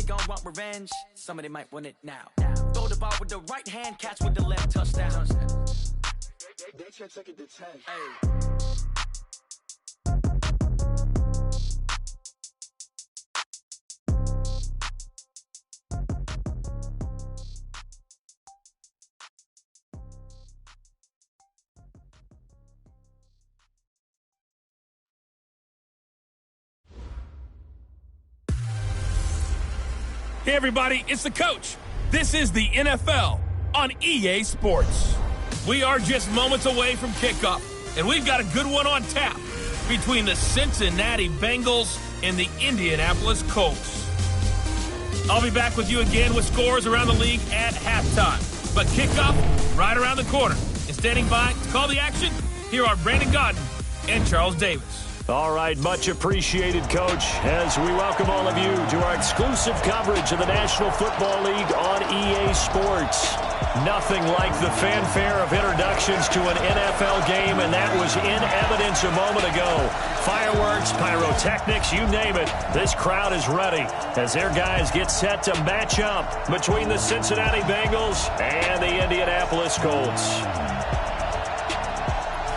they gon' want revenge. Somebody might win it now. Throw the ball with the right hand, catch with the left, touchdown. They can't take it to 10. Hey. Hey, everybody, it's the coach. This is the NFL on EA Sports. We are just moments away from kickoff, and we've got a good one on tap between the Cincinnati Bengals and the Indianapolis Colts. I'll be back with you again with scores around the league at halftime. But kickoff right around the corner. And standing by to call the action, here are Brandon Godden and Charles Davis. All right, much appreciated, Coach, as we welcome all of you to our exclusive coverage of the National Football League on EA Sports. Nothing like the fanfare of introductions to an NFL game, and that was in evidence a moment ago. Fireworks, pyrotechnics, you name it. This crowd is ready as their guys get set to match up between the Cincinnati Bengals and the Indianapolis Colts.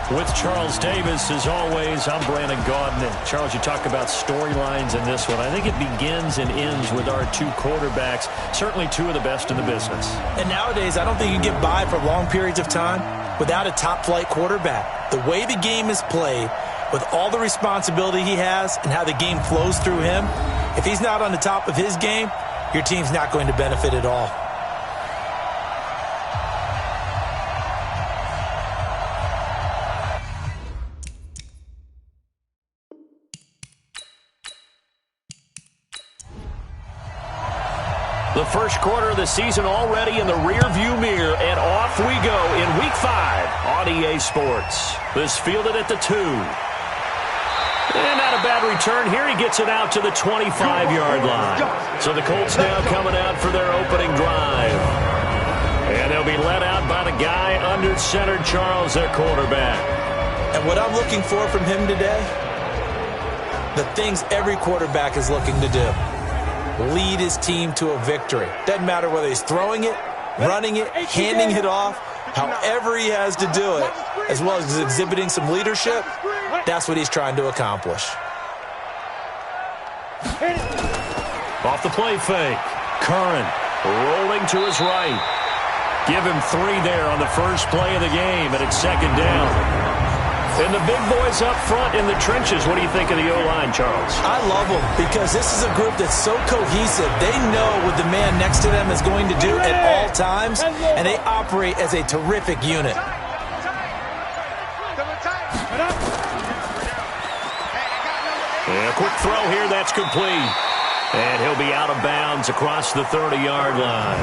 With Charles Davis, as always, I'm Brandon Godden. And Charles, you talk about storylines in this one. I think it begins and ends with our two quarterbacks, certainly two of the best in the business. And nowadays, I don't think you can get by for long periods of time without a top-flight quarterback. The way the game is played, with all the responsibility he has and how the game flows through him, if he's not on the top of his game, your team's not going to benefit at all. The first quarter of the season already in the rearview mirror, and off we go in Week 5 on EA Sports. This fielded at the 2. And not a bad return here. He gets it out to the 25-yard line. So the Colts now coming out for their opening drive. And they'll be led out by the guy under center, Charles, their quarterback. And what I'm looking for from him today, the things every quarterback is looking to do. Lead his team to a victory. Doesn't matter whether he's throwing it, running it, handing it off, however he has to do it, as well as exhibiting some leadership, that's what he's trying to accomplish. Off the play fake. Curran rolling to his right. Give him 3 there on the first play of the game, and it's second down. And the big boys up front in the trenches. What do you think of the O-line, Charles? I love them because this is a group that's so cohesive. They know what the man next to them is going to do at all times, and they operate as a terrific unit. And a quick throw here, that's complete. And he'll be out of bounds across the 30-yard line.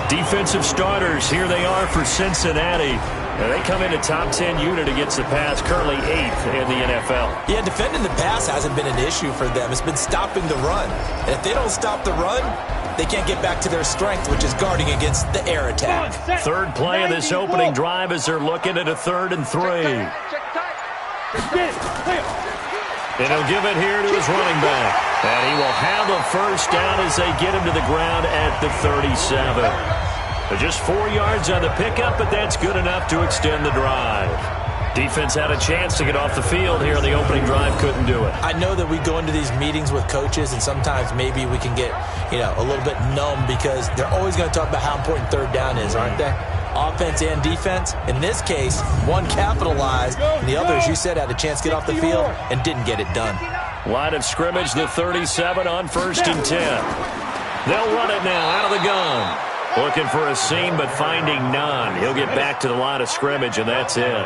Defensive starters, here they are for Cincinnati. And they come into top 10 unit against the pass, currently 8th in the NFL. Yeah, defending the pass hasn't been an issue for them. It's been stopping the run. And if they don't stop the run, they can't get back to their strength, which is guarding against the air attack. Third play of this opening drive as they're looking at a 3rd and 3. And he'll give it here to his running back. And he will have a first down as they get him to the ground at the 37. Just 4 yards on the pickup, but that's good enough to extend the drive. Defense had a chance to get off the field here on the opening drive, couldn't do it. I know that we go into these meetings with coaches, and sometimes maybe we can get, a little bit numb because they're always going to talk about how important third down is, aren't they? Offense and defense. In this case, one capitalized, and the other, as you said, had a chance to get off the field and didn't get it done. Line of scrimmage, the 37 on 1st and 10. They'll run it now out of the gun. Looking for a seam, but finding none. He'll get back to the line of scrimmage, and that's it.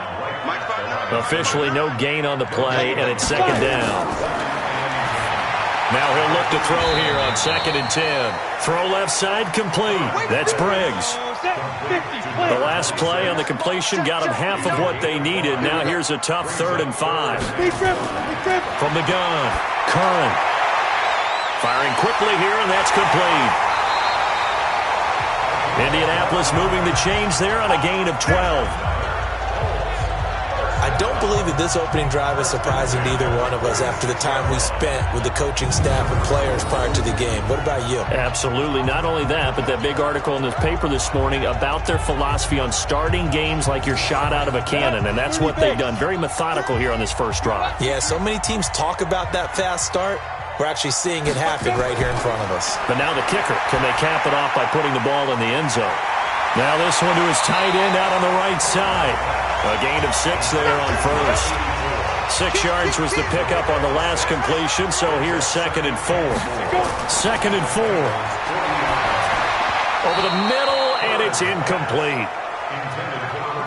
Officially no gain on the play, and it's second down. Now he'll look to throw here on 2nd and 10. Throw left side, complete. That's Briggs. The last play on the completion got them half of what they needed. Now here's a tough 3rd and 5. From the gun, Curran. Firing quickly here, and that's complete. Indianapolis moving the chains there on a gain of 12. I don't believe that this opening drive is surprising to either one of us after the time we spent with the coaching staff and players prior to the game. What about you? Absolutely. Not only that, but that big article in the paper this morning about their philosophy on starting games like you're shot out of a cannon, and that's what they've done. Very methodical here on this first drive. Yeah, so many teams talk about that fast start. We're actually seeing it happen right here in front of us. But now the kicker. Can they cap it off by putting the ball in the end zone? Now this one to his tight end out on the right side. A gain of 6 there on first. 6 yards was the pickup on the last completion, so here's 2nd and 4. 2nd and 4. Over the middle, and it's incomplete.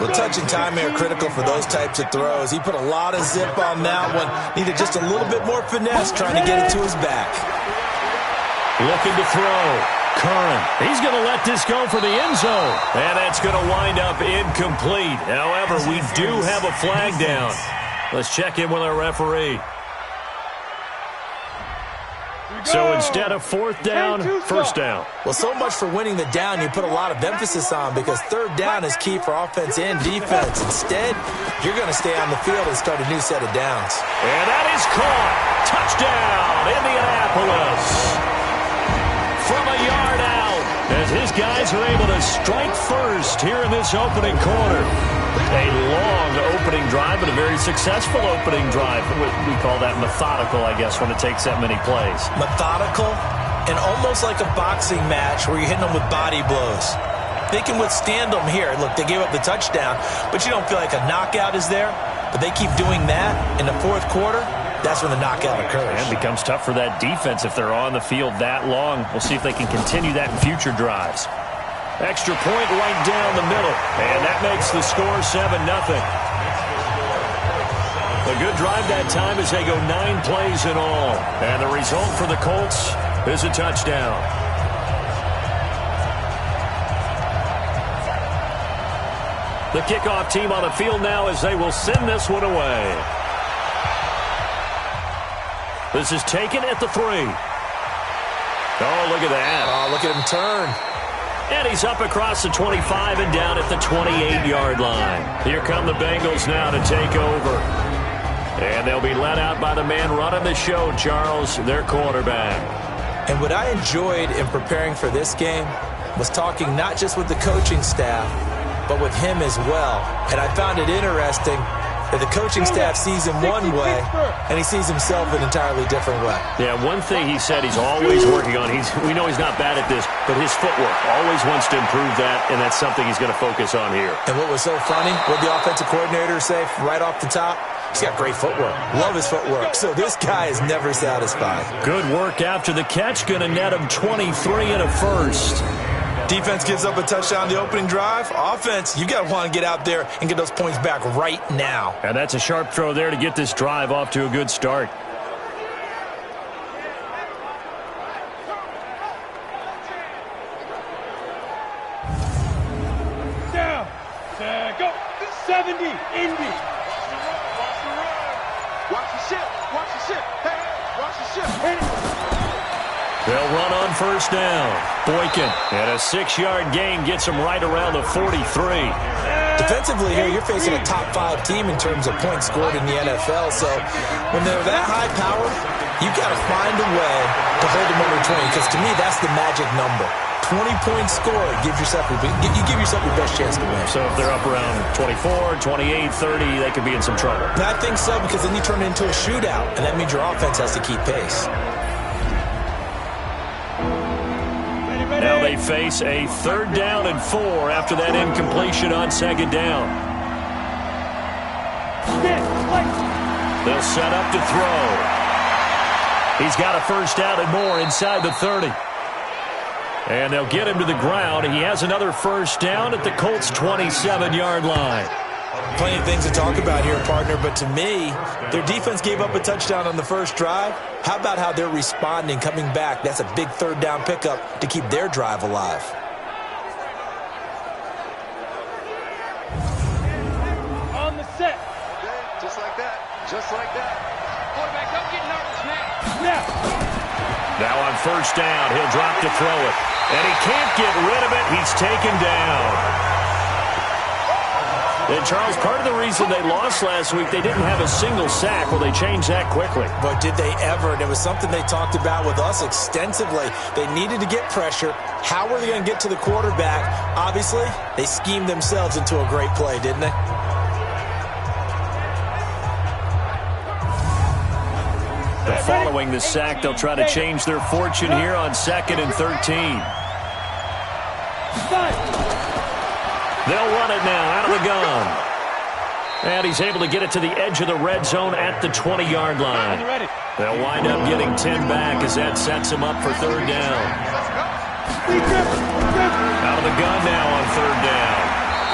The touch and time are critical for those types of throws. He put a lot of zip on that one. Needed just a little bit more finesse trying to get it to his back. Looking to throw. Curran, he's going to let this go for the end zone. And that's going to wind up incomplete. However, we do have a flag down. Let's check in with our referee. So instead of 4th down, 1st down. Well, so much for winning the down you put a lot of emphasis on, because 3rd down is key for offense and defense. Instead, you're going to stay on the field and start a new set of downs. And that is caught. Touchdown, Indianapolis. From a yard out, as his guys are able to strike first here in this opening quarter. A long opening drive, but a very successful opening drive. We call that methodical, I guess, when it takes that many plays. Methodical and almost like a boxing match where you're hitting them with body blows. They can withstand them here. Look, they gave up the touchdown, but you don't feel like a knockout is there. But they keep doing that in the 4th quarter. That's when the knockout occurs. And it becomes tough for that defense if they're on the field that long. We'll see if they can continue that in future drives. Extra point right down the middle. And that makes the score 7-0. A good drive that time as they go 9 plays in all. And the result for the Colts is a touchdown. The kickoff team on the field now as they will send this one away. This is taken at the 3. Oh, look at that. Oh, look at him turn. And he's up across the 25 and down at the 28-yard line. Here come the Bengals now to take over. And they'll be led out by the man running the show, Charles, their quarterback. And what I enjoyed in preparing for this game was talking not just with the coaching staff, but with him as well. And I found it interesting that the coaching staff sees him one way, and he sees himself an entirely different way. Yeah, one thing he said he's always working on, we know he's not bad at this, but his footwork, always wants to improve that, and that's something he's going to focus on here. And what was so funny, what the offensive coordinator say right off the top? He's got great footwork. Love his footwork. So this guy is never satisfied. Good work after the catch, going to net him 23 and a first. Defense gives up a touchdown the opening drive. Offense, you got to want to get out there and get those points back right now. And that's a sharp throw there to get this drive off to a good start. Down. Go. 70. Indy. Watch the ship. Watch the ship. Hey, watch the ship. Hit it. They'll run on 1st down. Boykin, and a 6-yard gain gets him right around the 43. Defensively here, you're facing a top 5 team in terms of points scored in the NFL. So when they're that high power, you got to find a way to hold them under 20, because to me, that's the magic number. 20 points scored, you give yourself your best chance to win. So if they're up around 24, 28, 30, they could be in some trouble. I think so, because then you turn it into a shootout, and that means your offense has to keep pace. Now they face a 3rd down and 4 after that incompletion on 2nd down. They'll set up to throw. He's got a 1st down and more inside the 30. And they'll get him to the ground. He has another 1st down at the Colts' 27-yard line. Plenty of things to talk about here, partner, but to me, their defense gave up a touchdown on the first drive. How about how they're responding, coming back? That's a big 3rd down pickup to keep their drive alive. On the set. Just like that. Just like that. Quarterback, don't get nervous, man. Now on 1st down, he'll drop to throw it. And he can't get rid of it. He's taken down. And, Charles, part of the reason they lost last week, they didn't have a single sack. Well, they changed that quickly. But did they ever? And it was something they talked about with us extensively. They needed to get pressure. How were they going to get to the quarterback? Obviously, they schemed themselves into a great play, didn't they? Following the sack, they'll try to change their fortune here on 2nd and 13. They'll run it now out of the gun. And he's able to get it to the edge of the red zone at the 20-yard line. They'll wind up getting 10 back as that sets him up for 3rd down. Out of the gun now on 3rd down.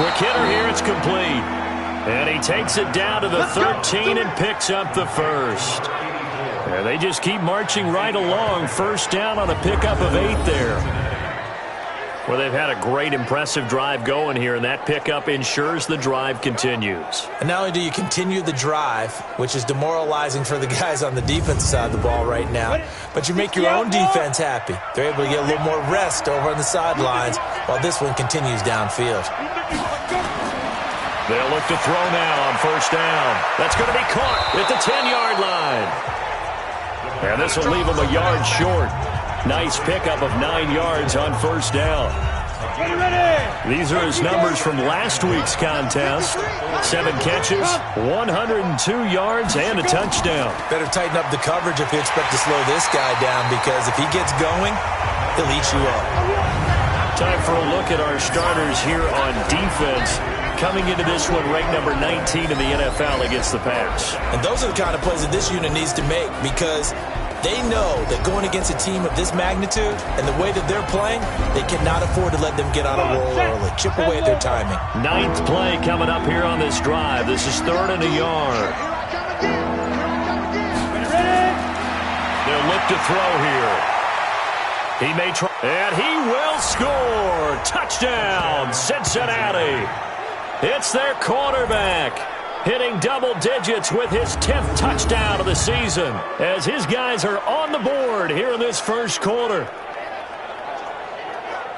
Quick hitter here, it's complete. And he takes it down to the 13 and picks up the first. And they just keep marching right along. 1st down on a pickup of 8 there. Well, they've had a great, impressive drive going here, and that pickup ensures the drive continues. And not only do you continue the drive, which is demoralizing for the guys on the defensive side of the ball right now, but you make your own defense happy. They're able to get a little more rest over on the sidelines while this one continues downfield. They'll look to throw now on 1st down. That's going to be caught at the 10-yard line. And this will leave them a yard short. Nice pickup of 9 yards on 1st down. These are his numbers from last week's contest. 7 catches, 102 yards, and a touchdown. Better tighten up the coverage if you expect to slow this guy down, because if he gets going, he'll eat you up. Time for a look at our starters here on defense. Coming into this one, ranked number 19 in the NFL against the pass. And those are the kind of plays that this unit needs to make, because they know that going against a team of this magnitude and the way that they're playing, they cannot afford to let them get on a roll early. Chip away at their timing. 9th play coming up here on this drive. This is 3rd and a yard. They'll look to throw here. He may try, and he will score. Touchdown, Cincinnati. It's their quarterback, hitting double digits with his 10th touchdown of the season, as his guys are on the board here in this 1st quarter.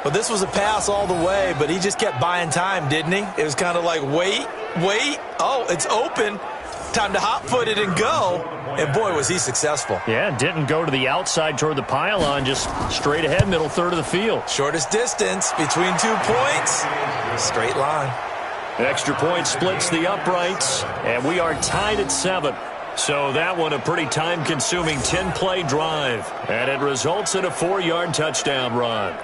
Well, this was a pass all the way, but he just kept buying time, didn't he? It was kind of like, wait. Oh, it's open. Time to hot-foot it and go. And, boy, was he successful. Yeah, didn't go to the outside toward the pylon, just straight ahead, middle third of the field. Shortest distance between 2 points. Straight line. Extra point splits the uprights, and we are tied at 7. So that one a pretty time-consuming 10-play drive, and it results in a 4-yard touchdown run.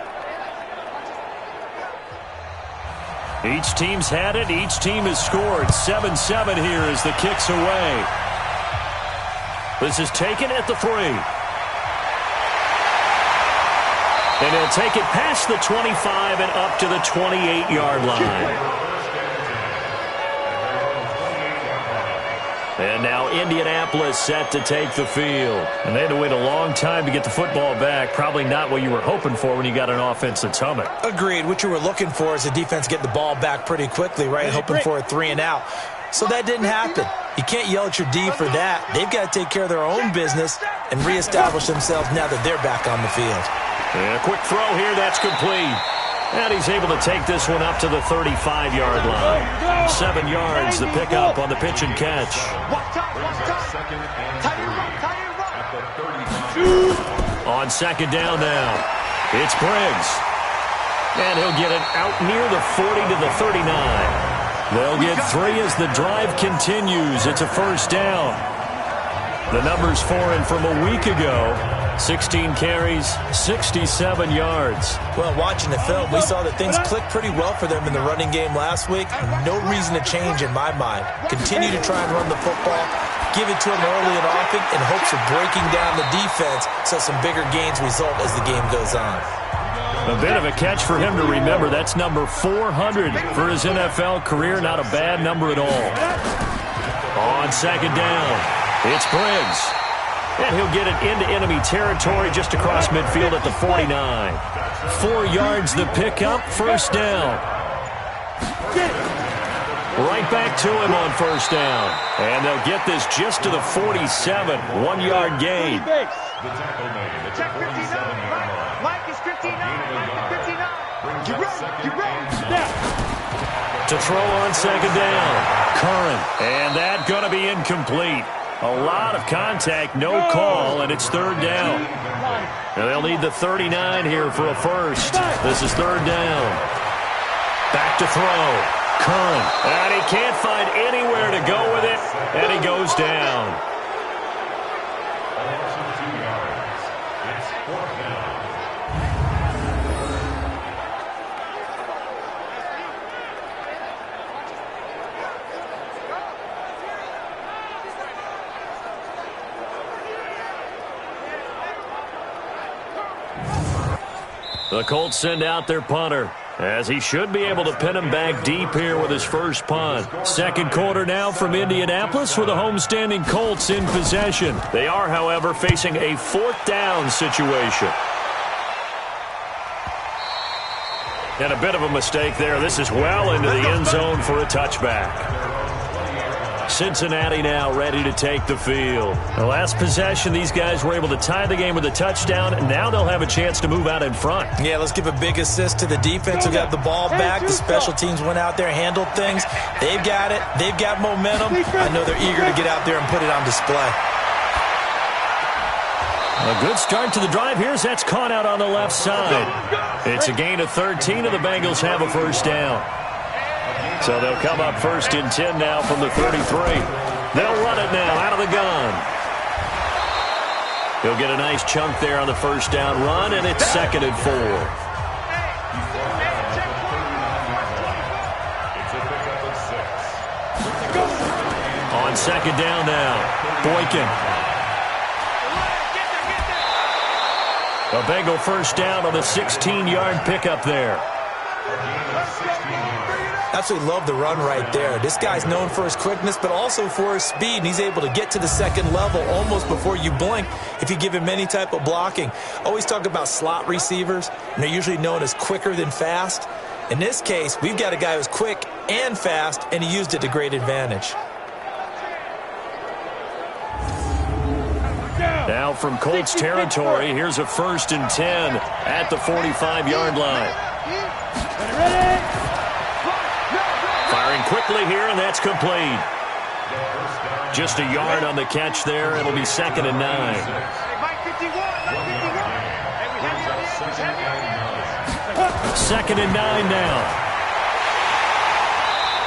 Each team's had it. Each team has scored. 7-7 here as the kick's away. This is taken at the 3. And he'll take it past the 25 and up to the 28-yard line. And now Indianapolis set to take the field. And they had to wait a long time to get the football back. Probably not what you were hoping for when you got an offense that's humming. Agreed. What you were looking for is the defense get the ball back pretty quickly, right? Hoping for a 3 and out. So that didn't happen. You can't yell at your D for that. They've got to take care of their own business and reestablish themselves now that they're back on the field. And a quick throw here. That's complete. And he's able to take this one up to the 35-yard line. 7 yards, the pickup on the pitch and catch. On 2nd down now, it's Briggs. And he'll get it out near the 40 to the 39. They'll get 3 as the drive continues. It's a 1st down. The numbers for him from a week ago. 16 carries, 67 yards. Well, watching the film, we saw that things clicked pretty well for them in the running game last week. No reason to change in my mind. Continue to try and run the football, give it to them early and often in hopes of breaking down the defense so some bigger gains result as the game goes on. A bit of a catch for him to remember. That's number 400 for his NFL career. Not a bad number at all. On 2nd down, it's Briggs. And he'll get it into enemy territory just across midfield at the 49. 4 yards the pickup, 1st down. Right back to him on 1st down. And they'll get this just to the 47. 1-yard gain. Check 59. Mike is 59. Mike is 59. Get ready. to throw on second down. Curran. And that going to be incomplete. A lot of contact, no call, and it's third down. And they'll need the 39 here for a first. This is third down. Back to throw. Curran. And he can't find anywhere to go with it, and he goes down. The Colts send out their punter, as he should be able to pin him back deep here with his first punt. Second quarter now from Indianapolis with the homestanding Colts in possession. They are, however, facing a fourth down situation. And a bit of a mistake there. This is well into the end zone for a touchback. Cincinnati now ready to take the field. The last possession, these guys were able to tie the game with a touchdown, and now they'll have a chance to move out in front. Yeah, let's give a big assist to the defense who got the ball back. The special teams went out there, handled things. They've got it. They've got momentum. I know they're eager to get out there and put it on display. A good start to the drive here as that's caught out on the left side. It's a gain of 13, and the Bengals have a first down. So they'll come up first and 10 now from the 33. They'll run it now out of the gun. He'll get a nice chunk there on the first down run, and it's second and 4. On second down now, Boykin. A Bengal first down on the 16-yard pickup there. Absolutely love the run right there. This guy's known for his quickness, but also for his speed. And he's able to get to the second level almost before you blink if you give him any type of blocking. Always talk about slot receivers, and they're usually known as quicker than fast. In this case, we've got a guy who's quick and fast, and he used it to great advantage. Now from Colts territory, here's a first and 10 at the 45-yard line. Firing quickly here, and that's complete. Just a yard on the catch there. It'll be second and 9. Second and 9 now.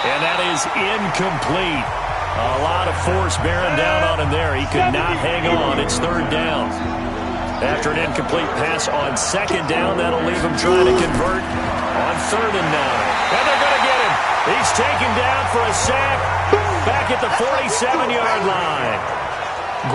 And that is incomplete. A lot of force bearing down on him there. He could not hang on. It's third down. After an incomplete pass on second down, that'll leave him trying to convert on third and 9. And they're going to get him. He's taken down for a sack back at the 47-yard line.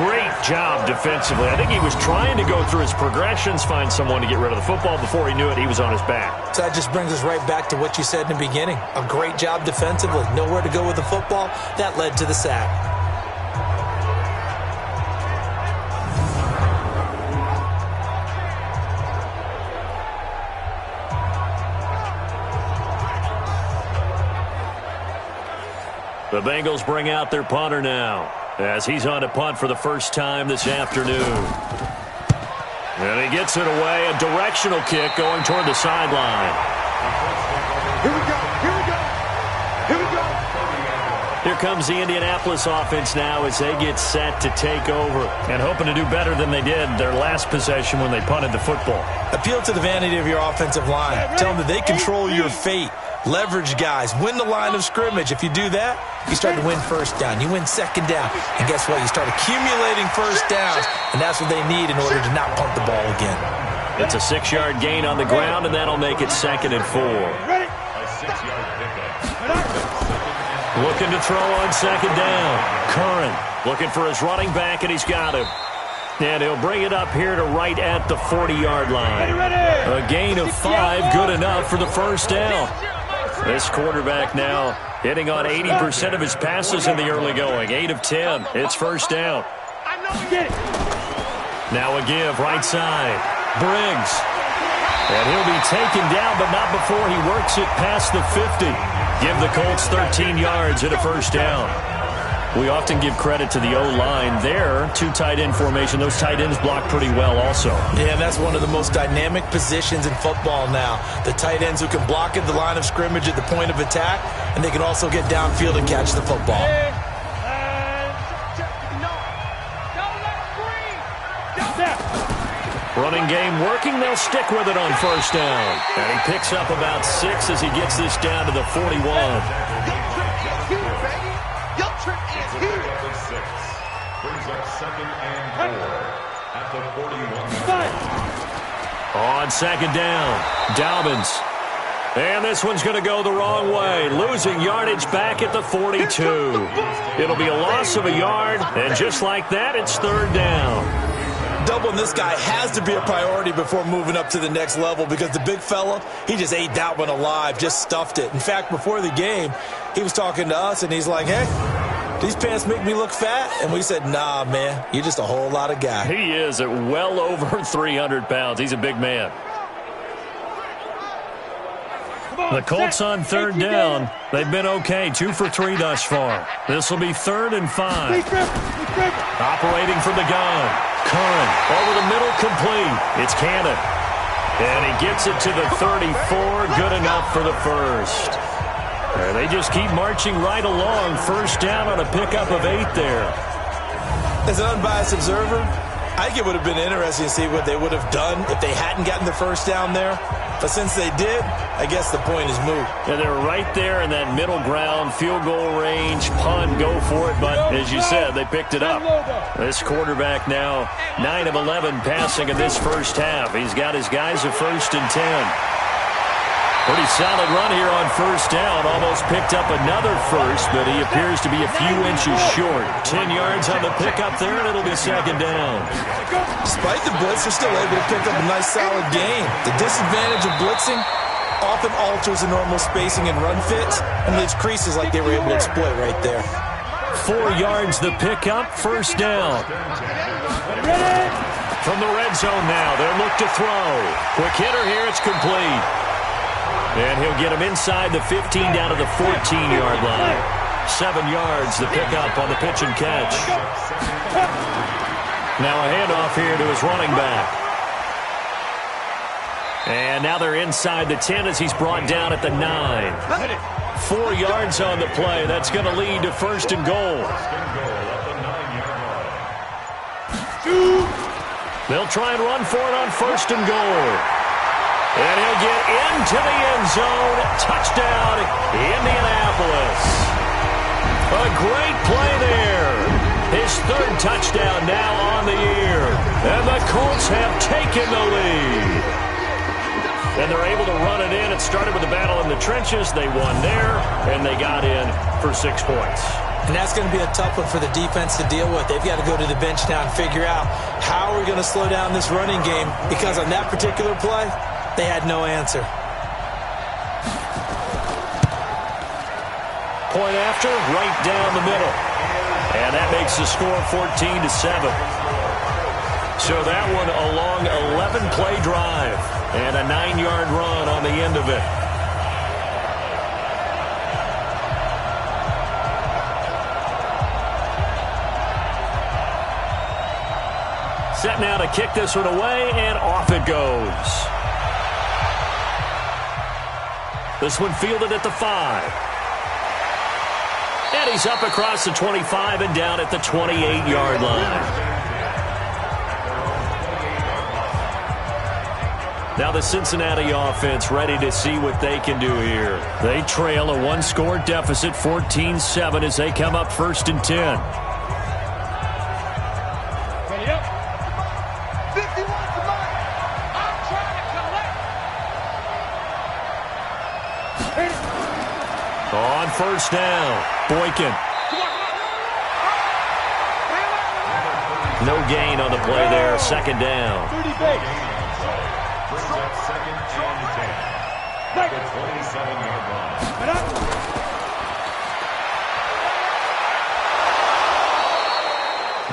Great job defensively. I think he was trying to go through his progressions, find someone to get rid of the football. Before he knew it, he was on his back. So that just brings us right back to what you said in the beginning. A great job defensively. Nowhere to go with the football. That led to the sack. The Bengals bring out their punter now, as he's on to punt for the first time this afternoon. And he gets it away. A directional kick going toward the sideline. Here we go. Here we go. Here we go. Here comes the Indianapolis offense now as they get set to take over and hoping to do better than they did their last possession when they punted the football. Appeal to the vanity of your offensive line. Tell them that they control your fate. Leverage guys. Win the line of scrimmage. If you do that, you start to win first down. You win second down. And guess what? You start accumulating first downs. And that's what they need in order to not punt the ball again. It's a 6-yard gain on the ground, and that'll make it second and 4. Looking to throw on second down. Curran looking for his running back, and he's got him. And he'll bring it up here to right at the 40-yard line. A gain of 5, good enough for the first down. This quarterback now hitting on 80% of his passes in the early going. 8 of 10. It's first down. Now a give, right side. Briggs. And he'll be taken down, but not before he works it past the 50. Give the Colts 13 yards and a first down. We often give credit to the O-line there. 2 tight end formation. Those tight ends block pretty well also. Yeah, and that's one of the most dynamic positions in football now. The tight ends who can block at the line of scrimmage at the point of attack, and they can also get downfield and catch the football. Running game working. They'll stick with it on first down. And he picks up about 6 as he gets this down to the 41. On second down, Dobbins. And this one's going to go the wrong way. Losing yardage back at the 42. It'll be a loss of a yard, and just like that, it's third down. Doubling this guy has to be a priority before moving up to the next level because the big fella, he just ate that one alive, just stuffed it. In fact, before the game, he was talking to us, and he's like, hey, these pants make me look fat? And we said, nah, man, you're just a whole lot of guy. He is at well over 300 pounds. He's a big man. The Colts on third down. They've been okay, 2 for 3 thus far. This will be 3rd and 5. Operating from the gun. Curran over the middle, complete. It's Cannon. And he gets it to the 34. Good enough for the first. And they just keep marching right along. First down on a pickup of 8 there. As an unbiased observer, I think it would have been interesting to see what they would have done if they hadn't gotten the first down there. But since they did, I guess the point is moot. And they're right there in that middle ground, field goal range, punt, go for it. But as you said, they picked it up. This quarterback now 9 of 11 passing in this first half. He's got his guys a 1st and 10. Pretty solid run here on first down. Almost picked up another first, but he appears to be a few inches short. 10 yards on the pickup there, and it'll be second down. Despite the blitz, they're still able to pick up a nice, solid gain. The disadvantage of blitzing often alters the normal spacing and run fits and leaves creases like they were able to exploit right there. 4 yards the pickup, first down. From the red zone now, they'll look to throw. Quick hitter here, it's complete. And he'll get him inside the 15 down to the 14-yard line. 7 yards the pickup on the pitch and catch. Now a handoff here to his running back. And now they're inside the 10 as he's brought down at the 9. 4 yards on the play. That's going to lead to 1st and goal. They'll try and run for it on 1st and goal. And he'll get into the end zone. Touchdown, Indianapolis. A great play there. His 3rd touchdown now on the year. And the Colts have taken the lead. And they're able to run it in. It started with the battle in the trenches. They won there, and they got in for 6 points. And that's going to be a tough one for the defense to deal with. They've got to go to the bench now and figure out how we're going to slow down this running game, because on that particular play, they had no answer. Point after, right down the middle. And that makes the score 14-7. So that one a long 11-play drive and a 9-yard run on the end of it. Set now to kick this one away, and off it goes. This one fielded at the 5. And he's up across the 25 and down at the 28-yard line. Now the Cincinnati offense ready to see what they can do here. They trail a 1-score deficit, 14-7, as they come up 1st and 10. On first down, Boykin. No gain on the play there, 2nd down.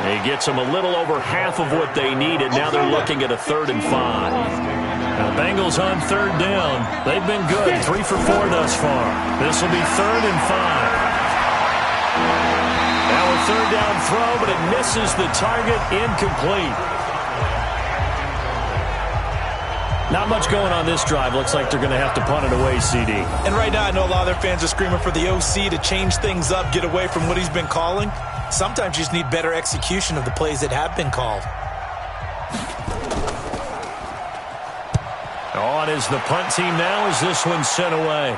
He gets them a little over half of what they needed. Now they're looking at a 3rd and 5. Now, the Bengals on 3rd down. They've been good, 3 for 4 thus far. This will be 3rd and 5. Now third down throw, but it misses the target, incomplete. Not much going on this drive. Looks like they're going to have to punt it away, CD. And right now I know a lot of their fans are screaming for the OC to change things up, get away from what he's been calling. Sometimes you just need better execution of the plays that have been called. On is the punt team now as this one's sent away.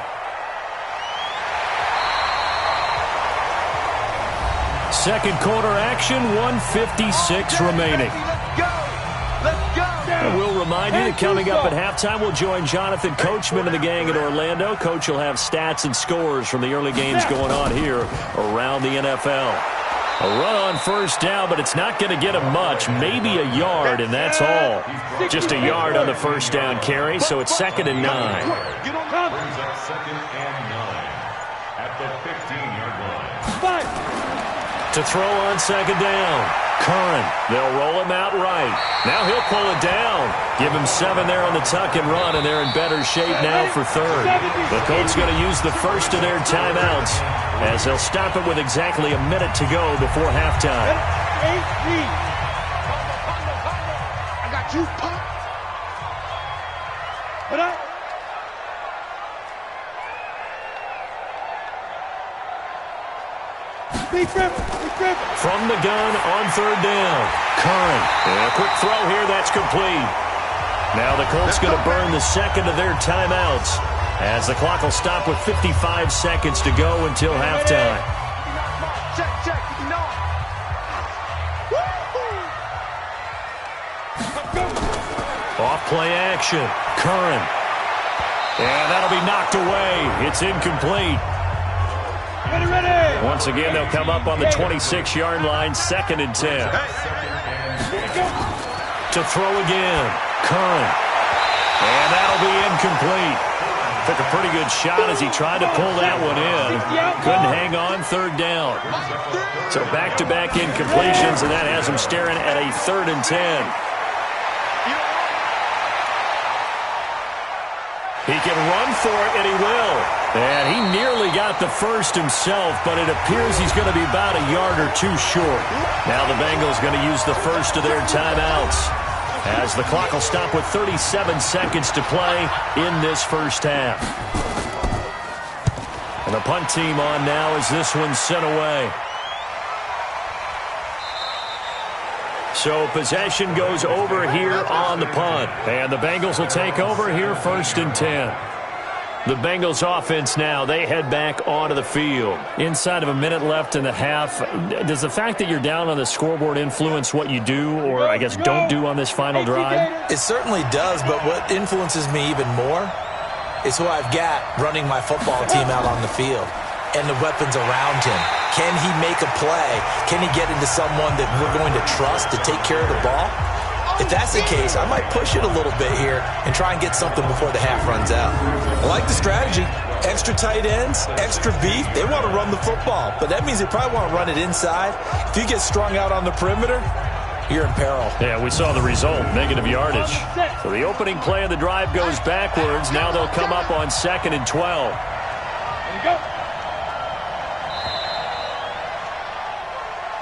Second quarter action, 1:56 remaining. And we'll remind you that coming up at halftime, we'll join Jonathan Coachman and the gang in Orlando. Coach will have stats and scores from the early games going on here around the NFL. A run on first down, but it's not going to get him much. Maybe a yard, and that's all. Just a yard on the first down carry, so it's 2nd and 9. Get on top. Brings up 2nd and 9 at the 15-yard line. To throw on 2nd down. Curran. They'll roll him out right. Now he'll pull it down. Give him 7 there on the tuck and run, and they're in better shape now for 3rd. The Colts going to use the first of their timeouts as they'll stop it with exactly a minute to go before halftime. I got you, Pop. What up? From the gun on 3rd down. Curran. And a quick throw here. That's complete. Now the Colts going to burn the second of their timeouts as the clock will stop with 55 seconds to go until halftime. Check. Off play action. Curran. And that'll be knocked away. It's incomplete. Ready. Once again, they'll come up on the 26-yard line, 2nd and 10. To throw again. Curran. And that'll be incomplete. Took a pretty good shot as he tried to pull that one in. Couldn't hang on 3rd down. So back-to-back incompletions, and that has him staring at a 3rd and 10. He can run for it, and he will. And he nearly got the first himself, but it appears he's going to be about a yard or two short. Now the Bengals going to use the first of their timeouts as the clock will stop with 37 seconds to play in this first half. And the punt team on now as this one's sent away. So possession goes over here on the punt. And the Bengals will take over here 1st and 10. The Bengals offense now, they head back onto the field. Inside of a minute left in the half, does the fact that you're down on the scoreboard influence what you do or, I guess, don't do on this final drive? It certainly does, but what influences me even more is who I've got running my football team out on the field and the weapons around him. Can he make a play? Can he get into someone that we're going to trust to take care of the ball? If that's the case, I might push it a little bit here and try and get something before the half runs out. I like the strategy. Extra tight ends, extra beef. They want to run the football, but that means they probably want to run it inside. If you get strung out on the perimeter, you're in peril. Yeah, we saw the result, negative yardage. So the opening play of the drive goes backwards. Now they'll come up on 2nd and 12. There you go.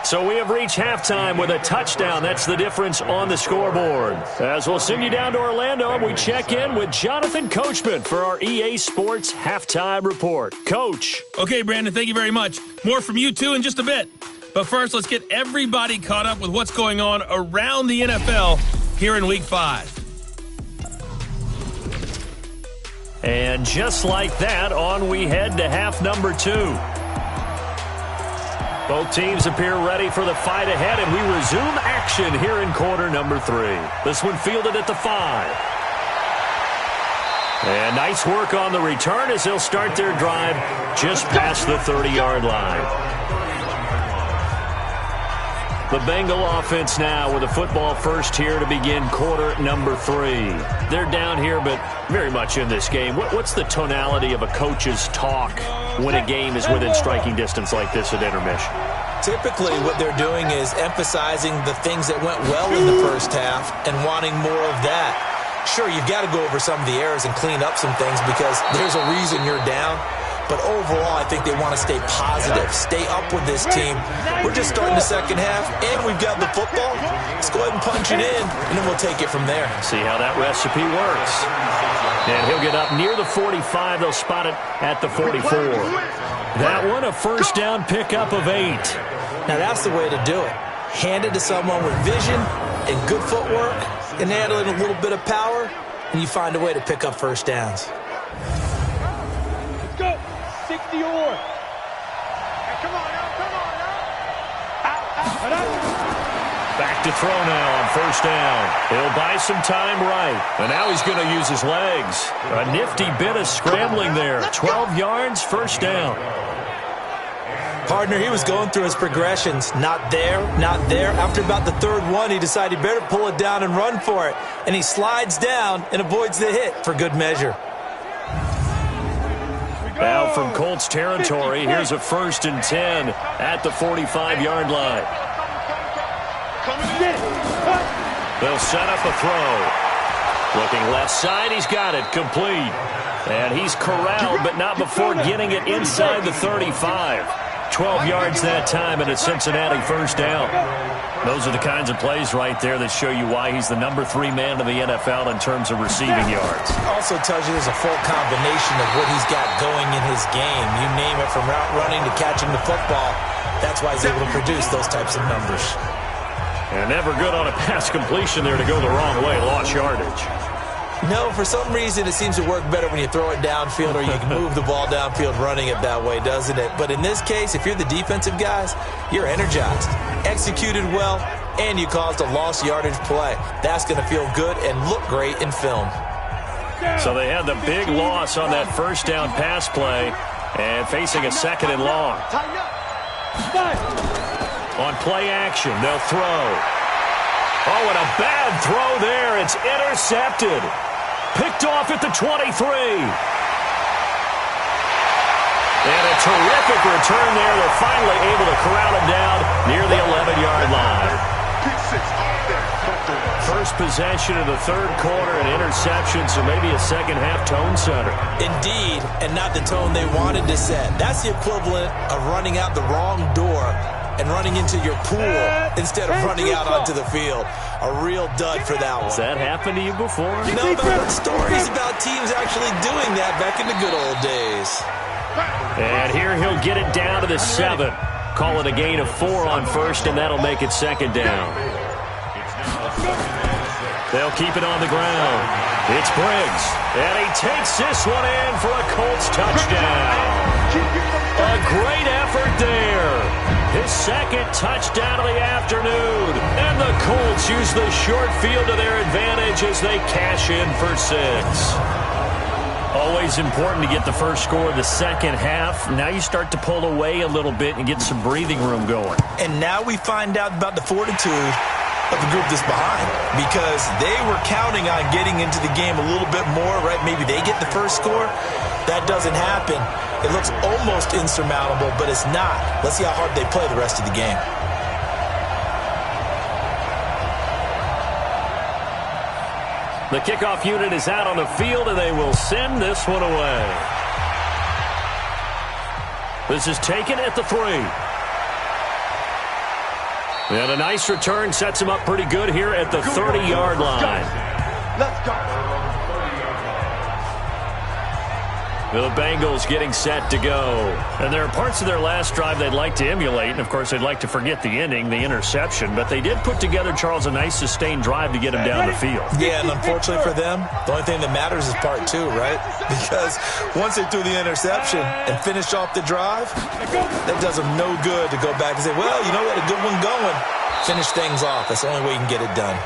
So we have reached halftime with a touchdown. That's the difference on the scoreboard. As we'll send you down to Orlando, we check in with Jonathan Coachman for our EA Sports Halftime Report. Coach. Okay, Brandon, thank you very much. More from you, too, in just a bit. But first, let's get everybody caught up with what's going on around the NFL here in Week 5. And just like that, on we head to half number 2. Both teams appear ready for the fight ahead, and we resume action here in quarter number 3. This one fielded at the 5. And nice work on the return as they'll start their drive just past the 30-yard line. The Bengal offense now with a football first here to begin quarter number 3. They're down here, but very much in this game. What's the tonality of a coach's talk when a game is within striking distance like this at intermission? Typically, what they're doing is emphasizing the things that went well in the first half and wanting more of that. Sure, you've got to go over some of the errors and clean up some things because there's a reason you're down. But overall, I think they want to stay positive, stay up with this team. We're just starting the second half, and we've got the football. Let's go ahead and punch it in, and then we'll take it from there. See how that recipe works. And he'll get up near the 45. They'll spot it at the 44. That one, a first down pickup of 8. Now, that's the way to do it. Hand it to someone with vision and good footwork, and add in a little bit of power, and you find a way to pick up first downs. Let's go. 60 or. Hey, come on now. Back to throw now on first down. He'll buy some time right. And now he's going to use his legs. A nifty bit of scrambling there. 12 yards, first down. Partner, he was going through his progressions. Not there, not there. After about the third one, he decided he better pull it down and run for it. And he slides down and avoids the hit for good measure. Now from Colts territory, here's a 1st and 10 at the 45-yard line. They'll set up a throw. Looking left side, he's got it, complete. And he's corralled, but not before getting it inside the 35. 12 yards that time, and a Cincinnati first down. Those are the kinds of plays right there that show you why he's the number 3 man in the NFL in terms of receiving yards. Also tells you there's a full combination of what he's got going in his game. You name it, from route running to catching the football. That's why he's able to produce those types of numbers. And never good on a pass completion there to go the wrong way, lost yardage. No, for some reason it seems to work better when you throw it downfield or you can move the ball downfield running it that way, doesn't it? But in this case, if you're the defensive guys, you're energized, executed well, and you caused a lost yardage play. That's going to feel good and look great in film. So they had the big loss on that first down pass play and facing a 2nd and long. On play action, they'll throw. Oh, and a bad throw there. It's intercepted. Picked off at the 23. And a terrific return there. They're finally able to corral him down near the 11-yard line. First possession of the third quarter, an interception, so maybe a second-half tone setter. Indeed, and not the tone they wanted to set. That's the equivalent of running out the wrong door and running into your pool instead of running out onto the field. A real dud for that one. Has that happened to you before? No, but I've heard stories about teams actually doing that back in the good old days. And here he'll get it down to the 7. Call it a gain of 4 on first, and that'll make it second down. They'll keep it on the ground. It's Briggs, and he takes this one in for a Colts touchdown. A great effort there. His second touchdown of the afternoon. And the Colts use the short field to their advantage as they cash in for 6. Always important to get the first score of the second half. Now you start to pull away a little bit and get some breathing room going. And now we find out about the fortitude of the group that's behind, because they were counting on getting into the game a little bit more, right? Maybe they get the first score. That doesn't happen. It looks almost insurmountable, but it's not. Let's see how hard they play the rest of the game. The kickoff unit is out on the field, and they will send this one away. This is taken at the 3. And a nice return sets him up pretty good here at the 30-yard line. Let's go. The Bengals getting set to go. And there are parts of their last drive they'd like to emulate. And, of course, they'd like to forget the ending, the interception. But they did put together, Charles, a nice sustained drive to get him down the field. Yeah, and unfortunately for them, the only thing that matters is part 2, right? Because once they threw the interception and finished off the drive, that does them no good to go back and say, well, you know what, a good one going. Finish things off. That's the only way you can get it done.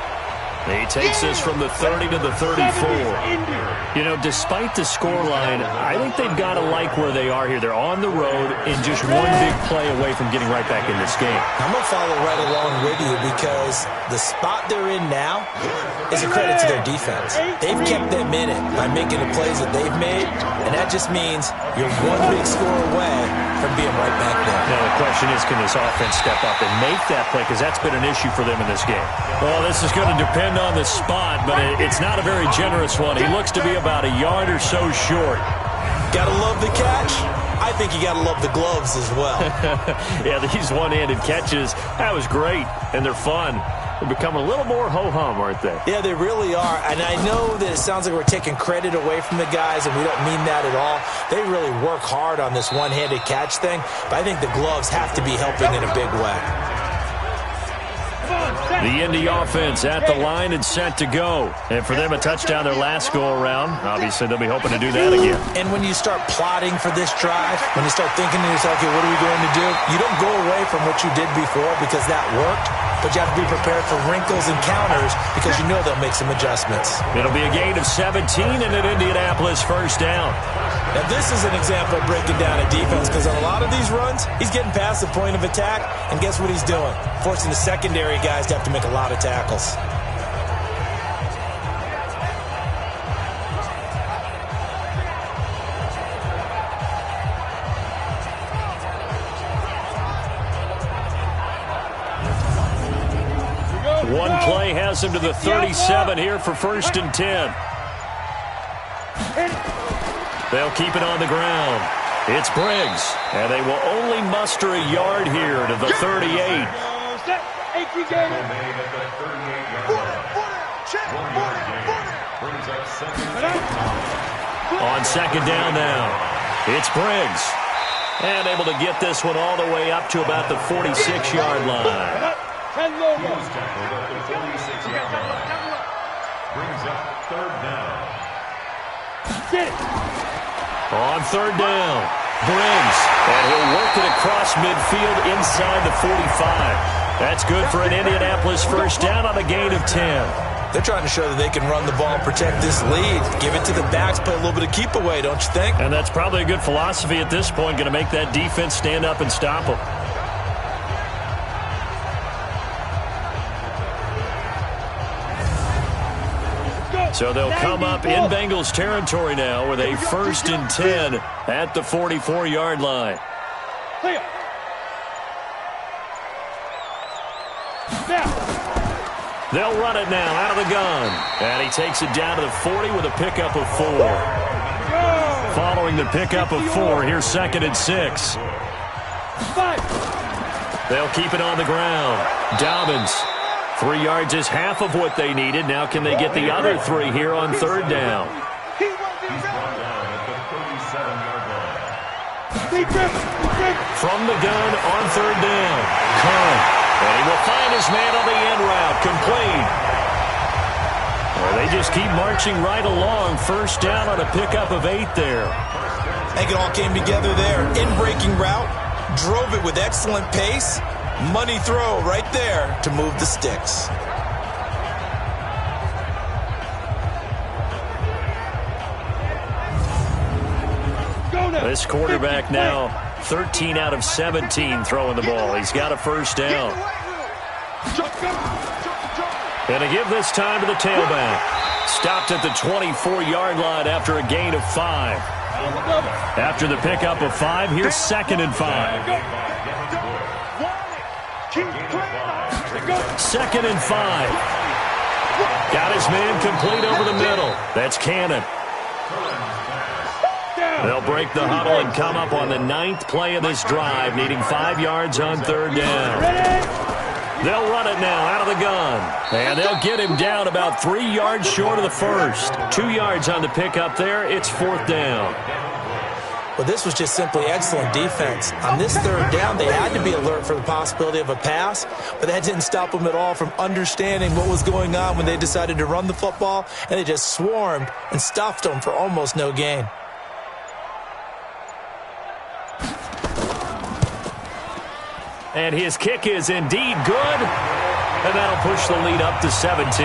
He takes this from the 30 to the 34. You know, despite the scoreline, I think they've got to like where they are here. They're on the road and just one big play away from getting right back in this game. I'm going to follow right along with you, because the spot they're in now is a credit to their defense. They've kept them in it by making the plays that they've made, and that just means you're one big score away from being right back there. Now, the question is, can this offense step up and make that play? Because that's been an issue for them in this game. Well, this is going to depend on the spot, but it's not a very generous one. He looks to be about a yard or so short. Gotta love the catch, I think you got to love the gloves as well. Yeah, these one-handed catches, that was great, and they're fun. They're becoming a little more ho-hum, aren't they? Yeah, they really are. And I know that it sounds like we're taking credit away from the guys, and we don't mean that at all. They really work hard on this one-handed catch thing, but I think the gloves have to be helping in a big way. The Indy offense at the line and set to go. And for them, a touchdown their last go-around. Obviously, they'll be hoping to do that again. And when you start plotting for this drive, when you start thinking to yourself, okay, what are we going to do? You don't go away from what you did before because that worked, but you have to be prepared for wrinkles and counters because you know they'll make some adjustments. It'll be a gain of 17 and an Indianapolis first down. Now, this is an example of breaking down a defense because on a lot of these runs, he's getting past the point of attack, and guess what he's doing? Forcing the secondary guys to have to make a lot of tackles. One play has him to the 37 here for 1st and 10. They'll keep it on the ground. It's Briggs, and they will only muster a yard here to the 38. On 2nd down now, it's Briggs, and able to get this one all the way up to about the 46-yard line. Brings up 3rd down. On 3rd down, Briggs, and he'll work it across midfield inside the 45. That's good for an Indianapolis first down on a gain of 10. They're trying to show that they can run the ball and protect this lead. Give it to the backs, play a little bit of keep away, don't you think? And that's probably a good philosophy at this point, going to make that defense stand up and stop them. So they'll come up in Bengals territory now with a 1st and 10 at the 44-yard line. They'll run it now out of the gun. And he takes it down to the 40 with a pickup of 4. Following the pickup of 4, here's 2nd and 6. They'll keep it on the ground. Dobbins. 3 yards is half of what they needed. Now can they get the other 3 here on 3rd down? He's brought down at the 37-yard line. From the gun on 3rd down. Kern. And he will find his man on the end route. Complete. Well, they just keep marching right along. First down on a pickup of 8 there. I think it all came together there. In-breaking route. Drove it with excellent pace. Money throw right there to move the sticks. This quarterback now 13 out of 17 throwing the ball. He's got a first down. And to give this time to the tailback. Stopped at the 24-yard line after a gain of 5. After the pickup of 5, here's 2nd and 5. 2nd and 5. Got his man complete over the middle. That's Cannon. They'll break the huddle and come up on the 9th play of this drive, needing 5 yards on 3rd down. They'll run it now out of the gun. And they'll get him down about 3 yards short of the first. 2 yards on the pickup there. It's 4th down. Well, this was just simply excellent defense. On this 3rd down, they had to be alert for the possibility of a pass, but that didn't stop them at all from understanding what was going on when they decided to run the football, and they just swarmed and stuffed them for almost no gain. And his kick is indeed good, and that'll push the lead up to 17.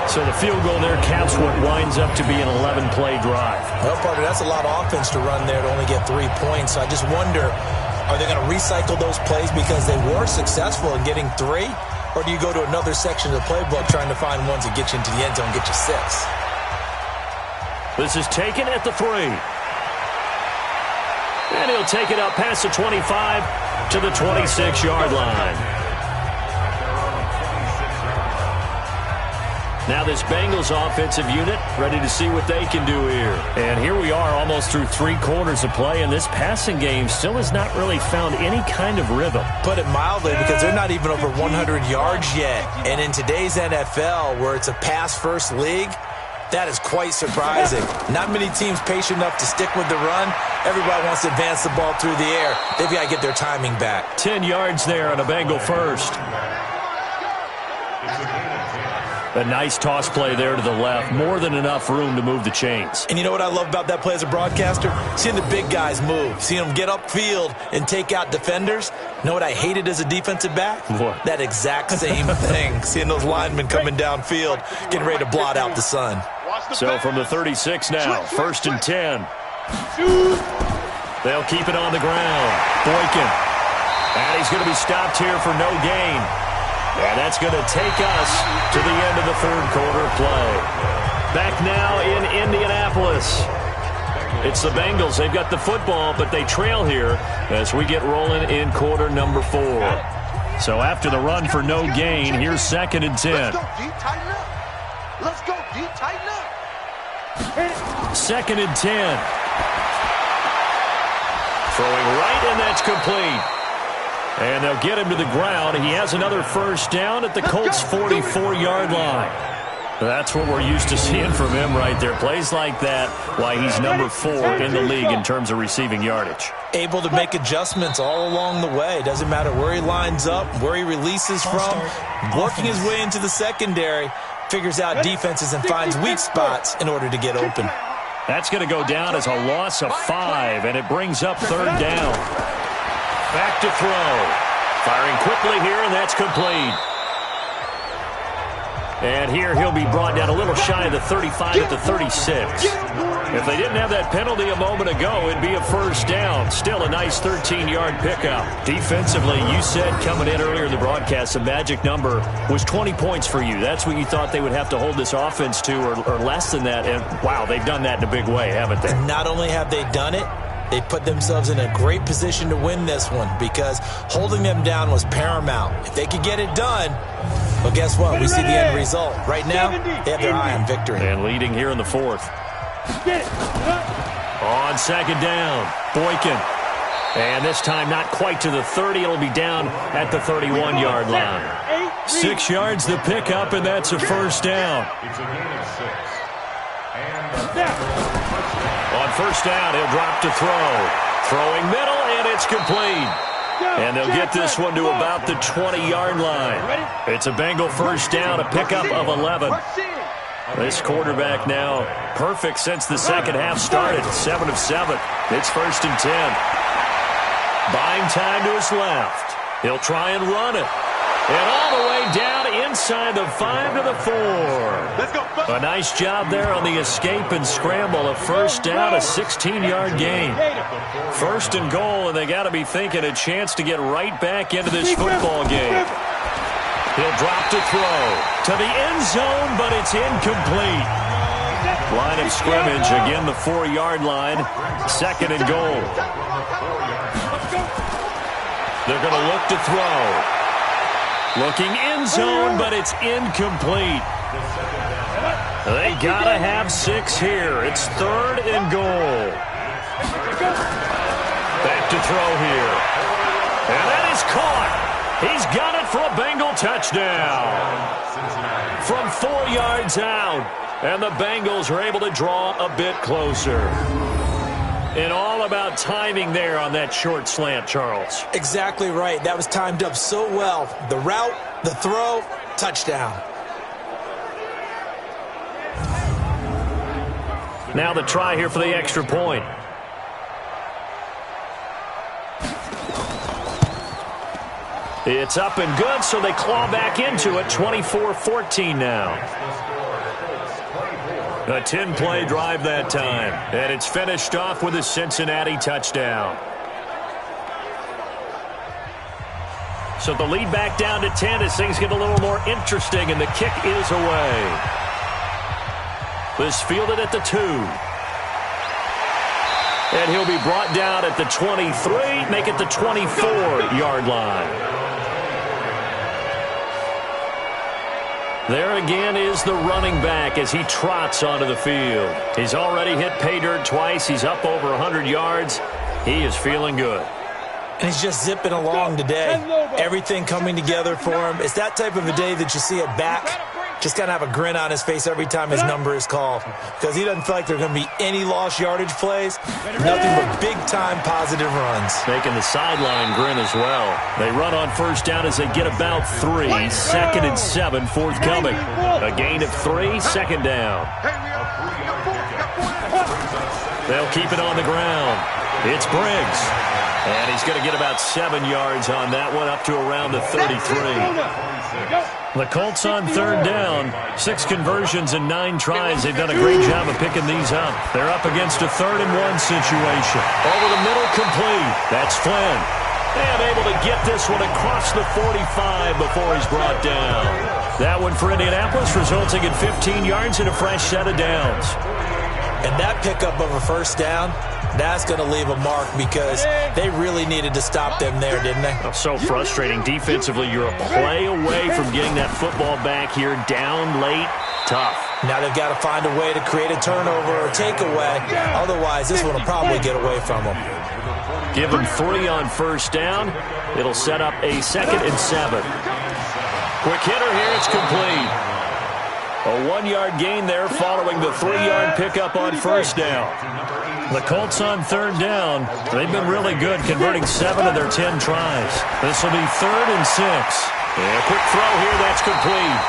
So the field goal there caps what winds up to be an 11-play drive. Well, partner, that's a lot of offense to run there to only get 3 points. So I just wonder, are they going to recycle those plays because they were successful in getting 3? Or do you go to another section of the playbook trying to find ones that get you into the end zone and get you 6? This is taken at the 3. And he'll take it up past the 25 to the 26-yard line. Now this Bengals offensive unit ready to see what they can do here. And here we are almost through 3 quarters of play, and this passing game still has not really found any kind of rhythm. Put it mildly, because they're not even over 100 yards yet. And in today's NFL, where it's a pass-first league, that is quite surprising. Not many teams patient enough to stick with the run. Everybody wants to advance the ball through the air. They've got to get their timing back. 10 yards there on a Bengal first. A nice toss play there to the left. More than enough room to move the chains. And you know what I love about that play as a broadcaster? Seeing the big guys move. Seeing them get upfield and take out defenders. You know what I hated as a defensive back? What? That exact same thing. Seeing those linemen coming downfield, getting ready to blot out the sun. So from the 36 now, 1st and 10. They'll keep it on the ground. Boykin. And he's going to be stopped here for no gain. And that's going to take us to the end of the 3rd quarter play. Back now in Indianapolis. It's the Bengals. They've got the football, but they trail here as we get rolling in quarter number 4. So after the run for no gain, here's 2nd and 10. Let's go, D. Tighten up. Let's go, D. Tighten up. 2nd and 10. Throwing right, and that's complete. And they'll get him to the ground. He has another first down at the Colts' 44-yard line. That's what we're used to seeing from him right there. Plays like that, why he's number 4 in the league in terms of receiving yardage. Able to make adjustments all along the way. Doesn't matter where he lines up, where he releases from. Working his way into the secondary, figures out defenses and finds weak spots in order to get open. That's going to go down as a loss of 5, and it brings up 3rd down. Back to throw. Firing quickly here, and that's complete. And here he'll be brought down a little shy of the 35 at the 36. If they didn't have that penalty a moment ago, it'd be a first down. Still a nice 13-yard pickup. Defensively, you said coming in earlier in the broadcast, the magic number was 20 points for you. That's what you thought they would have to hold this offense to, or less than that. And, wow, they've done that in a big way, haven't they? Not only have they done it, they put themselves in a great position to win this one, because holding them down was paramount. If they could get it done, well, guess what? We see the end result. Right now, they have their eye on victory. And leading here in the 4th. On 2nd down, Boykin. And this time not quite to the 30. It'll be down at the 31-yard line. 6 yards the pickup, and that's a first down. It's a gain of 6. On first down, he'll drop to throw. Throwing middle, and it's complete. And they'll get this one to about the 20-yard line. It's a Bengal first down, a pickup of 11. This quarterback now perfect since the second half started. 7 of 7. It's 1st and 10. Buying time to his left. He'll try and run it. And all the way down inside the 5 to the 4. A nice job there on the escape and scramble. A first down, a 16-yard gain. 1st and goal, and they got to be thinking a chance to get right back into this football game. He'll drop to throw to the end zone, but it's incomplete. Line of scrimmage, again the 4-yard line. 2nd and goal. They're going to look to throw. Looking end zone, but it's incomplete. They got to have 6 here. It's 3rd and goal. Back to throw here. And that is caught. He's got it for a Bengal touchdown. From 4 yards out. And the Bengals are able to draw a bit closer. And all about timing there on that short slant, Charles. Exactly right. That was timed up so well. The route, the throw, touchdown. Now the try here for the extra point. It's up and good, so they claw back into it. 24-14 now. A 10-play drive that time. And it's finished off with a Cincinnati touchdown. So the lead back down to 10 as things get a little more interesting, and the kick is away. This fielded at the 2. And he'll be brought down at the 23, make it the 24-yard line. There again is the running back as he trots onto the field. He's already hit pay dirt twice. He's up over 100 yards. He is feeling good. And he's just zipping along today. Everything coming together for him. It's that type of a day that you see it back. Just got to have a grin on his face every time his number is called. Because he doesn't feel like there are going to be any lost yardage plays. Nothing but big-time positive runs. Making the sideline grin as well. They run on first down as they get about 3. 2nd and 7, forthcoming. A gain of 3, 2nd down. They'll keep it on the ground. It's Briggs. And he's going to get about 7 yards on that one, up to around the 33. The Colts on 3rd down. 6 conversions and 9 tries. They've done a great job of picking these up. They're up against a 3rd and 1 situation. Over the middle, complete. That's Flynn. And able to get this one across the 45 before he's brought down. That one for Indianapolis, resulting in 15 yards and a fresh set of downs. And that pickup of a first down, that's going to leave a mark because they really needed to stop them there, didn't they? Oh, so frustrating. Defensively, you're a play away from getting that football back here. Down late, tough. Now they've got to find a way to create a turnover or takeaway. Otherwise, this one will probably get away from them. Give them 3 on first down. It'll set up a 2nd and 7. Quick hitter here. It's complete. A 1-yard gain there following the 3-yard pickup on first down. The Colts on 3rd down. They've been really good, converting 7 of their 10 tries. This will be 3rd and 6. And a quick throw here. That's complete.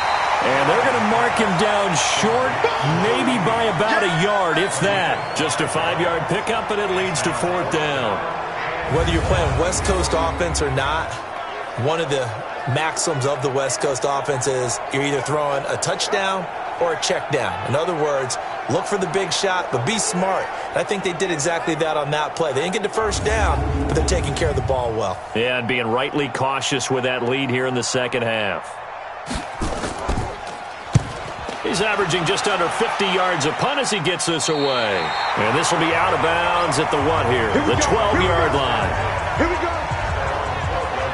And they're going to mark him down short, maybe by about a yard, if that. Just a 5-yard pickup, and it leads to 4th down. Whether you're playing West Coast offense or not, one of the maxims of the West Coast offense is you're either throwing a touchdown or a check down. In other words, look for the big shot, but be smart. And I think they did exactly that on that play. They didn't get the first down, but they're taking care of the ball well. Yeah, and being rightly cautious with that lead here in the second half. He's averaging just under 50 yards a punt as he gets this away. And this will be out of bounds at the what here? The 12-yard line. Here we go.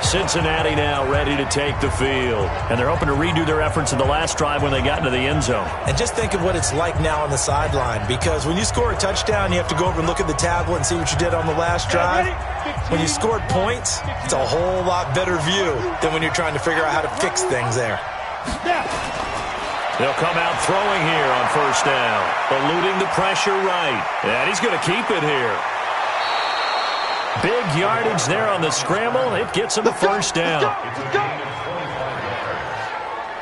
Cincinnati now ready to take the field. And they're hoping to redo their efforts in the last drive when they got into the end zone. And just think of what it's like now on the sideline. Because when you score a touchdown, you have to go over and look at the tablet and see what you did on the last drive. When you scored points, it's a whole lot better view than when you're trying to figure out how to fix things there. They'll come out throwing here on first down. Eluding the pressure right. And he's going to keep it here. Big yardage there on the scramble. It gets him a first down.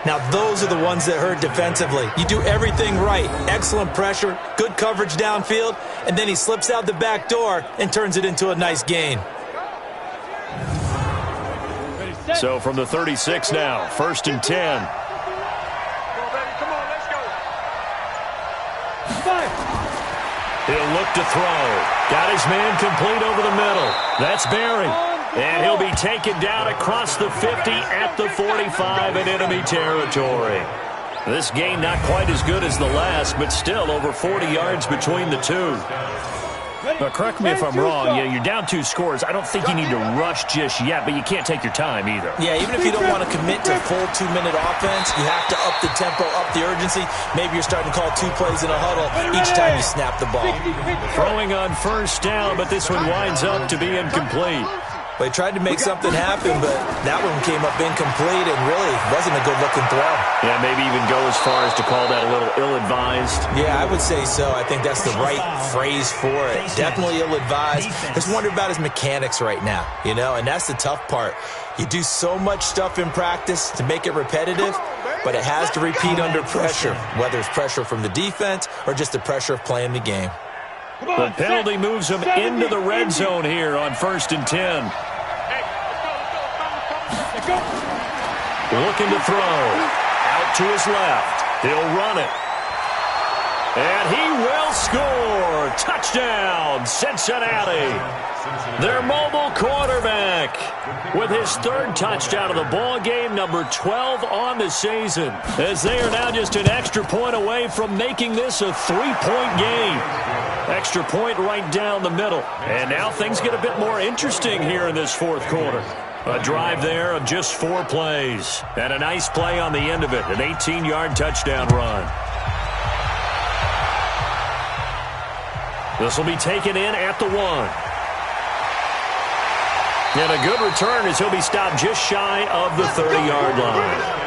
Now, those are the ones that hurt defensively. You do everything right. Excellent pressure, good coverage downfield, and then he slips out the back door and turns it into a nice gain. So from the 36 now, 1st and 10. He'll look to throw. Got his man complete over the middle. That's Barry. And he'll be taken down across the 50 at the 45 in enemy territory. This game not quite as good as the last, but still over 40 yards between the two. Now, correct me if I'm wrong. Yeah, you're down 2 scores. I don't think you need to rush just yet, but you can't take your time either. Yeah, even if you don't want to commit to full 2-minute offense, you have to up the tempo, up the urgency. Maybe you're starting to call 2 plays in a huddle each time you snap the ball. Throwing on first down, but this one winds up to be incomplete. They tried to make something happen, but that one came up incomplete and really wasn't a good-looking throw. Yeah, maybe even go as far as to call that a little ill-advised. Yeah, I would say so. I think that's the right phrase for it. Definitely ill-advised. Just wonder about his mechanics right now, you know, and that's the tough part. You do so much stuff in practice to make it repetitive, but it has to repeat under pressure, whether it's pressure from the defense or just the pressure of playing the game. The penalty moves him into the red zone here on 1st and 10. Looking to throw. Out to his left. He'll run it. And he will score. Touchdown, Cincinnati. Their mobile quarterback with his 3rd touchdown of the ball game, number 12 on the season, as they are now just an extra point away from making this a 3-point game. Extra point right down the middle. And now things get a bit more interesting here in this 4th quarter. A drive there of just 4 plays. And a nice play on the end of it. An 18-yard touchdown run. This will be taken in at the 1. And a good return as he'll be stopped just shy of the 30-yard line.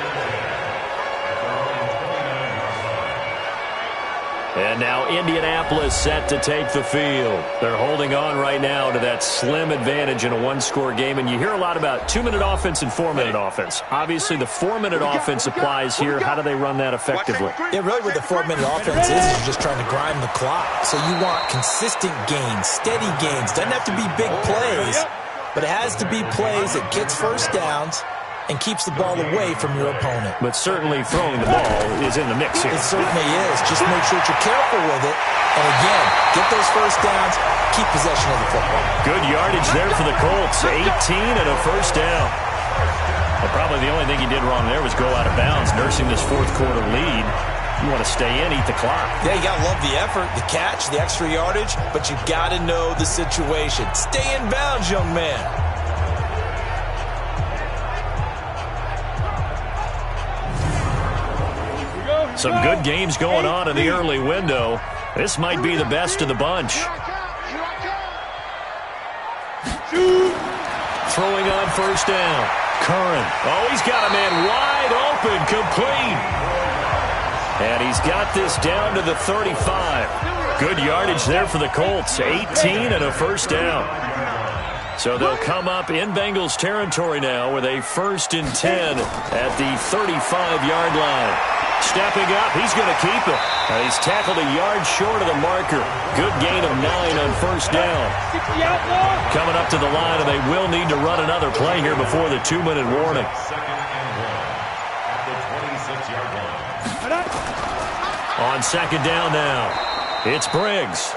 And now Indianapolis set to take the field. They're holding on right now to that slim advantage in a one-score game. And you hear a lot about 2-minute offense and 4-minute offense. Obviously, the 4-minute offense applies here. How do they run that effectively? Yeah, really what the 4-minute offense is you're just trying to grind the clock. So you want consistent gains, steady gains. Doesn't have to be big plays, but it has to be plays that gets first downs and keeps the ball away from your opponent. But certainly throwing the ball is in the mix here. It certainly is. Just make sure that you're careful with it. And again, get those first downs, keep possession of the football. Good yardage there for the Colts. 18 and a first down. Well, probably the only thing he did wrong there was go out of bounds, nursing this fourth quarter lead. You want to stay in, eat the clock. Yeah, you got to love the effort, the catch, the extra yardage, but you got to know the situation. Stay in bounds, young man. Some good games going on in the early window. This might be the best of the bunch. Throwing on first down. Curran. Oh, he's got a man wide open, complete. And he's got this down to the 35. Good yardage there for the Colts. 18 and a first down. So they'll come up in Bengals territory now with a 1st and 10 at the 35-yard line. Stepping up, he's going to keep it. He's tackled a yard short of the marker. Good gain of 9 on first down. Coming up to the line, and they will need to run another play here before the 2-minute warning. On second down now, it's Briggs.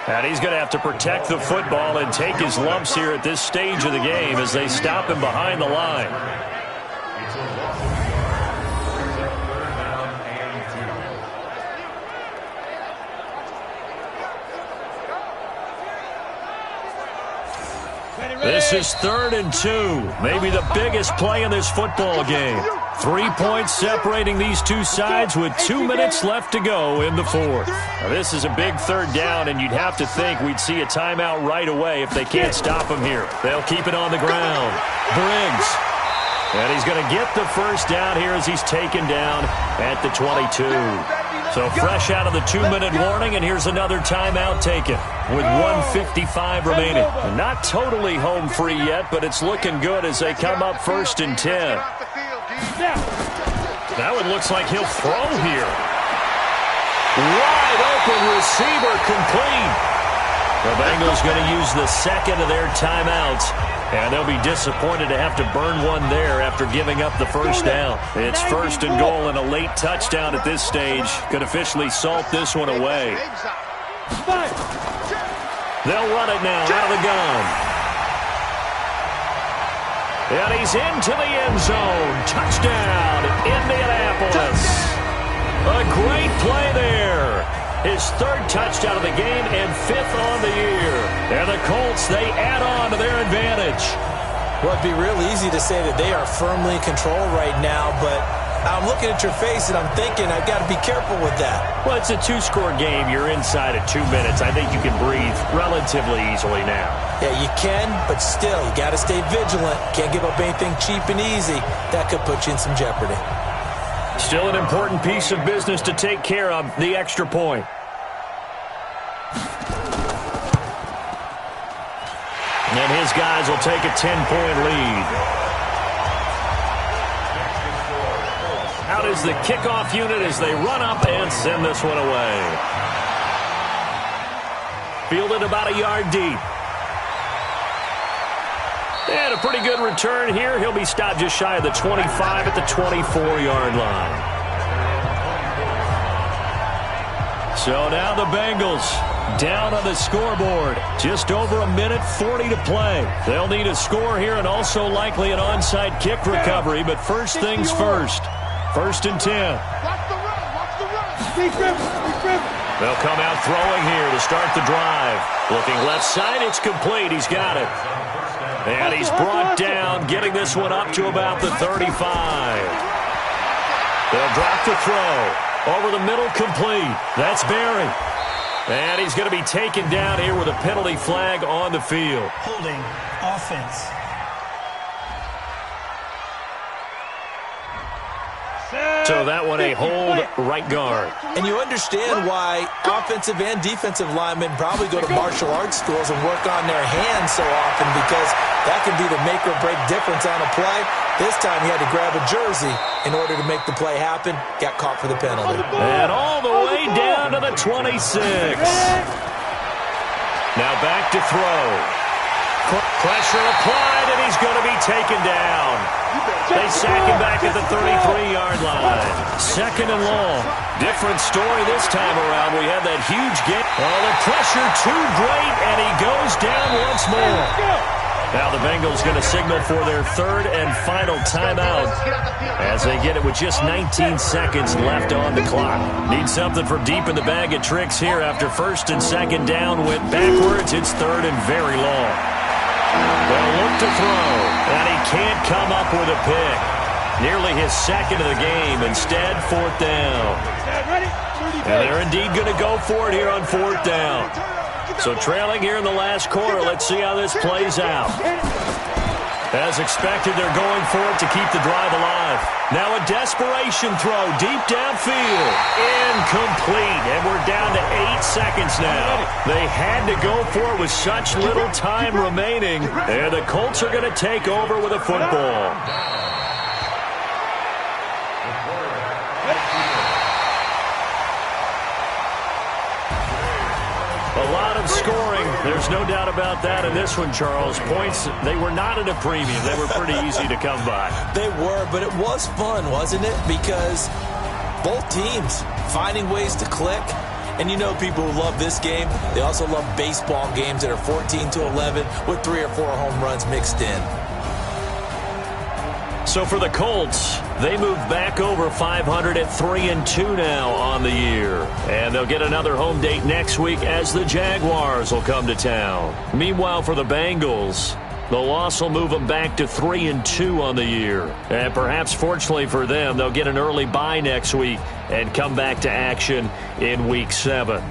And he's going to have to protect the football and take his lumps here at this stage of the game as they stop him behind the line. This is 3rd and 2. Maybe the biggest play in this football game. 3 points separating these two sides with 2 minutes left to go in the fourth. Now, this is a big 3rd down, and you'd have to think we'd see a timeout right away if they can't stop him here. They'll keep it on the ground. Briggs. And he's going to get the first down here as he's taken down at the 22. So fresh out of the 2-minute warning, and here's another timeout taken with 1:55 remaining. Not totally home free yet, but it's looking good as they come up 1st and 10. Now it looks like he'll throw here. Wide open receiver, complete. The Bengals going to use the second of their timeouts, and they'll be disappointed to have to burn one there after giving up the first down. It's 1st and goal, and a late touchdown at this stage could officially salt this one away. They'll run it now out of the gun. And he's into the end zone. Touchdown, Indianapolis. A great play there. His 3rd touchdown of the game and 5th on the year. And the Colts, they add on to their advantage. Well, it'd be real easy to say that they are firmly in control right now, but I'm looking at your face and I'm thinking I've got to be careful with that. Well, it's a 2-score game. You're inside of 2 minutes. I think you can breathe relatively easily now. Yeah, you can, but still, you got to stay vigilant. Can't give up anything cheap and easy. That could put you in some jeopardy. Still an important piece of business to take care of, the extra point. And his guys will take a 10-point lead. Out is the kickoff unit as they run up and send this one away. Fielded about a yard deep. And a pretty good return here. He'll be stopped just shy of the 25 at the 24-yard line. So now the Bengals down on the scoreboard. Just over 1:40 to play. They'll need a score here and also likely an onside kick recovery. But first things first. 1st and 10. They'll come out throwing here to start the drive. Looking left side, it's complete. He's got it. And he's brought down, getting this one up to about the 35. They'll drop the throw. Over the middle, complete. That's Barry. And he's going to be taken down here with a penalty flag on the field. Holding offense. So that one a hold right guard. And you understand why offensive and defensive linemen probably go to martial arts schools and work on their hands so often, because that can be the make or break difference on a play. This time he had to grab a jersey in order to make the play happen. Got caught for the penalty. And all the way down to the 26. Now back to throw. Pressure applied, and he's going to be taken down. They sack him back at the 33-yard line. Second and long. Different story this time around. We had that huge game. Oh, the pressure too great, and he goes down once more. Now the Bengals going to signal for their third and final timeout as they get it with just 19 seconds left on the clock. Need something from deep in the bag of tricks here after first and second down went backwards. It's third and very long. They'll look to throw, and he can't come up with a pick. Nearly his second of the game. Instead, fourth down. And they're indeed going to go for it here on fourth down. So trailing here in the last quarter, let's see how this plays out. As expected, they're going for it to keep the drive alive. Now a desperation throw deep downfield. Incomplete. And we're down to 8 seconds now. They had to go for it with such little time remaining. And the Colts are going to take over with a football. A lot of scoring. There's no doubt about that in this one, Charles. Points, they were not at a premium. They were pretty easy to come by. They were, but it was fun, wasn't it? Because both teams finding ways to click. And you know people who love this game, they also love baseball games that are 14-11 with 3 or 4 home runs mixed in. So for the Colts, they move back over 500 at 3-2 now on the year. And they'll get another home date next week as the Jaguars will come to town. Meanwhile, for the Bengals, the loss will move them back to 3-2 on the year. And perhaps fortunately for them, they'll get an early bye next week and come back to action in Week 7.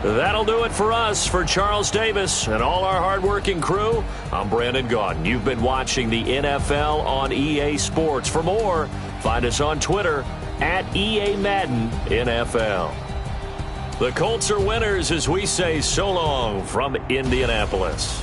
That'll do it for us. For Charles Davis and all our hardworking crew, I'm Brandon Gaudin. You've been watching the NFL on EA Sports. For more, find us on Twitter at EA Madden NFL. The Colts are winners as we say so long from Indianapolis.